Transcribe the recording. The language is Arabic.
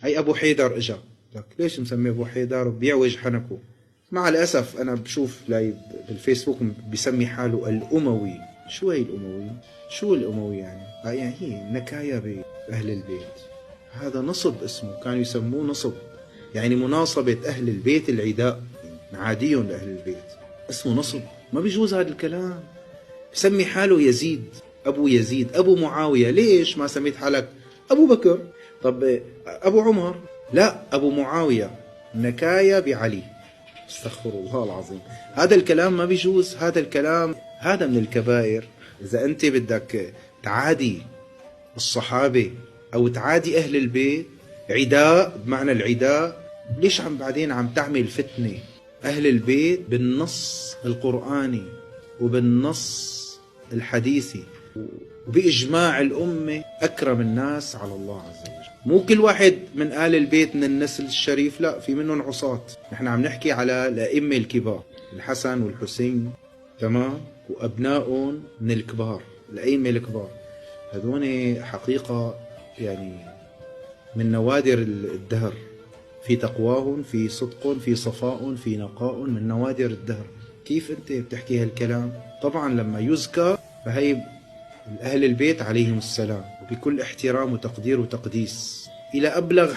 هي أبو حيدر إجا، لك ليش مسمي أبو حيدر بيعوج حنكه؟ مع الأسف أنا بشوف لاي بالفيسبوك بيسمي حاله الأموي. شو هي الأموي؟ شو الأموي يعني؟ يعني هي نكاية بأهل البيت، هذا نصب اسمه، كانوا يسموه نصب، يعني مناصبة أهل البيت العداء، معاديهم لأهل البيت، اسمه نصب، ما بيجوز هذا الكلام. بسمي حاله يزيد، أبو يزيد، أبو معاوية، ليش ما سميت حالك أبو بكر؟ طب أبو عمر؟ لا، أبو معاوية، نكاية بعلي. استغفر الله العظيم، هذا الكلام ما بيجوز، هذا الكلام هذا من الكبائر. إذا أنت بدك تعادي الصحابة أو تعادي أهل البيت عداء بمعنى العداء، ليش بعدين عم تعمل فتنة؟ أهل البيت بالنص القرآني وبالنص الحديثي وبإجماع الأمة أكرم الناس على الله عز وجل. مو كل واحد من آل البيت من النسل الشريف، لا، في منهم عصاة. نحن عم نحكي على الأئمة الكبار، الحسن والحسين، تمام، وأبنائهم من الكبار، الأئمة الكبار، هذون حقيقة يعني من نوادر الدهر، في تقواهم، في صدق، في صفاء، في نقاء، من نوادر الدهر. كيف أنت بتحكي هالكلام؟ طبعا لما يذكر فهي أهل البيت عليهم السلام، وبكل احترام وتقدير وتقديس إلى أبلغ